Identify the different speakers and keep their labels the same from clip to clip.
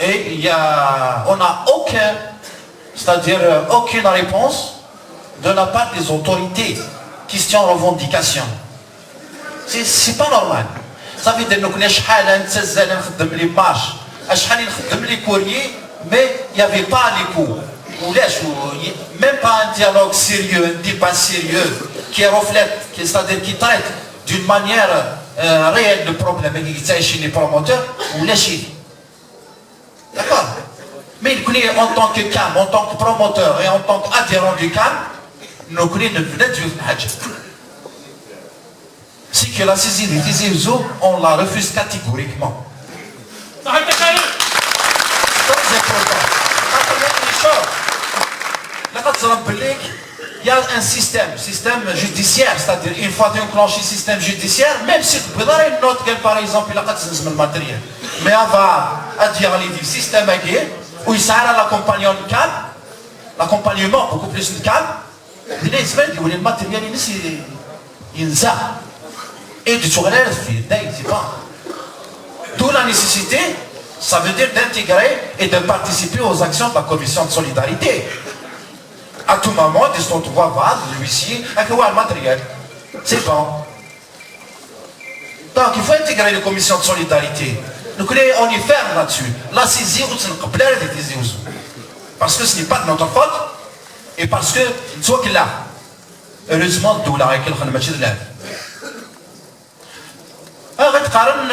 Speaker 1: Et on n'a aucune réponse de la part des autorités. Question revendication. C'est pas normal. Ça veut dire que nous connaissons les marches, les courriers, mais il n'y avait pas les cours. Même pas un dialogue sérieux, un débat sérieux qui reflète, c'est-à-dire qui traite d'une manière réelle le problème chez les promoteurs, ou lâcher. D'accord. Mais en tant que CAM, en tant que promoteur et en tant qu'adhérent du CAM, nous connaissons c'est que la saisie des Tizi-Ouzou, on la refuse catégoriquement. C'est très important. Il y a un système judiciaire, c'est-à-dire une fois enclenché le système judiciaire, même si vous avez une note, par exemple, il a le matériel. Mais on va dire le système où il sert à l'accompagnement beaucoup plus de CAM, il y a le matériel, il y a et du tournel, c'est pas. D'où la nécessité, ça veut dire d'intégrer et de participer aux actions de la commission de solidarité. À tout moment, de son droit va, de l'huissier, avec le matériel. C'est bon. Donc, il faut intégrer les commissions de solidarité. Nous on y ferme là-dessus. La saisie, parce que ce n'est pas de notre faute, et parce que, soit qu'il a. Heureusement, d'où la réclame le match de l'âme. غتقارن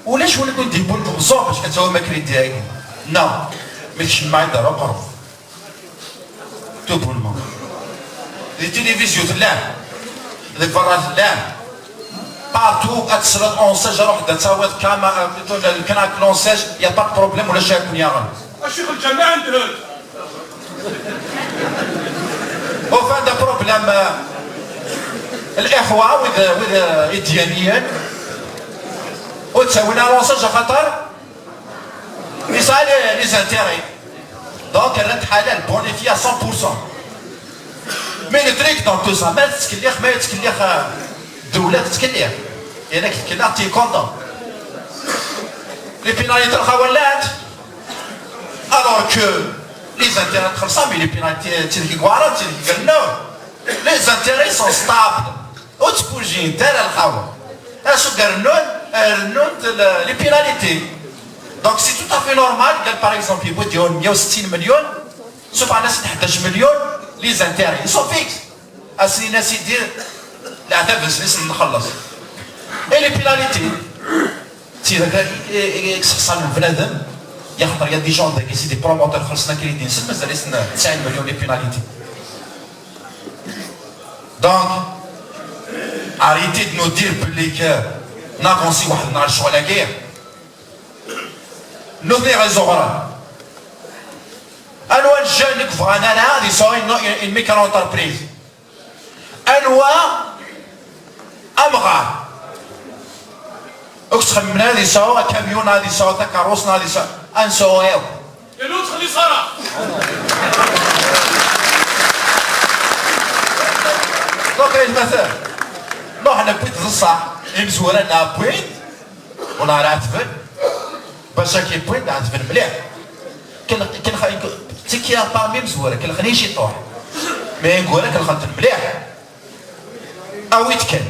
Speaker 1: ولاش ولكم نديبوا لكم الزور باش كتساوي الماكله ديالي نو ماشي معايا دابا قرب تو بولمون لي تيليفزيون اللام لي فرات اللام بارتو كتسرد اونساج وحده تساوي كاما الكناك لونساج يا با بروبليم ولا شاكون يا غن الشيخ الجامع ندير وفان دا بروبليم الاخوه والديانيين وتساوينا لونساج خطر يسعى لي زانتيري دونك راه حلال بونيفي 100%. مي لو تريك دون تو سا ما تتكليخ الدوله تتكليخ يعني كتكليخ تي كونطون لي بيناليتي الخولات الوغ كو لي زانتيري تخلصا مي لي بيناليتي تيلكي كوارا تيلكي كنو لي زانتيري سون ستابل وتبوجي انت الخاوه اشو قرنون les pénalités. Donc c'est tout à fait normal que par exemple il y a 160 millions, sauf à 11 millions, les intérêts ils sont fixes. Et les pénalités, il y a des gens qui sont des promoteurs qui disent que c'est 9 millions de pénalités. Donc, arrêtez de nous dire que n'avancez pas dans la guerre. Nous venons à Zohra. Alors, les jeunes qui vont ils sont une micro-entreprise. Alors, Amra. أكتخمنا هذه سوا كاميون هذه سوا كاروسنا هذه سوا أنسويو. الأوت خلي صار. Donc المثل. نحن بيت الصح. يمزورنا لنا بوين. ونعرف باش كي بوين نعرف مليح. كن خايك تكيا بامي مزورة كن خليش يطوح. ما نقول لك الخلط مليح. أو يتكل.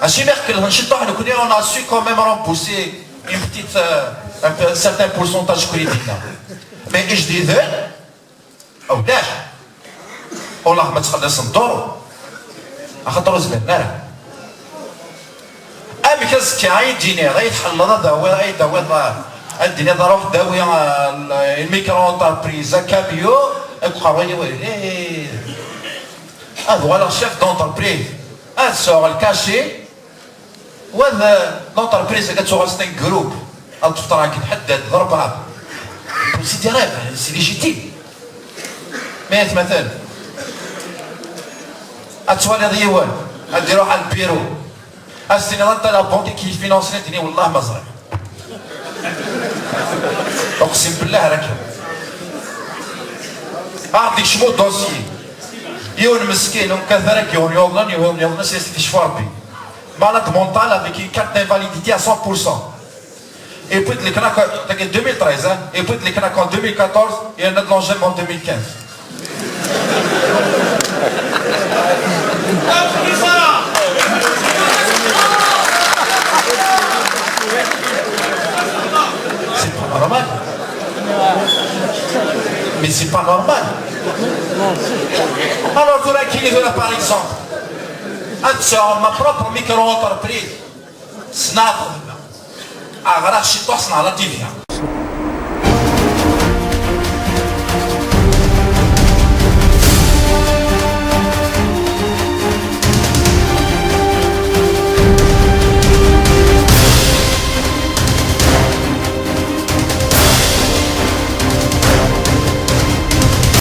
Speaker 1: À on a su quand même repousser une petite, un certain pourcentage critique. Mais je disais, oh là, on l'a remis à l'intérieur. À 14 minutes. Mais qu'est-ce qu'il y a? Il dit, il y a une micro-entreprise, un camion, un camion. Ah, voilà le chef d'entreprise. Ah, sort le cachet. وهذا لونتربريز كتشغل سنين جروب او تفترض كتحدد ضربها سيدي راه سي ليجيتيم ميت مثلا اتوالي ديوان اديرو على البيرو استني نطلع لا بونكي كي فينونسي الدنيا والله ما زرع اقسم بالله راك عندك شمو دوسي يون مسكين وكذلك يون يوغلن سيستي شفاربي malade mental avec une carte d'invalidité à 100%. Et puis, les Kanaks, en 2013, hein, et puis les Kanaks en 2014, et un autre l'engin en 2015. C'est pas normal. Mais c'est pas normal. Alors, tu as qui les a par exemple? Ma propre micro-entreprise. Snap. أغراض شي توصل على تيفيا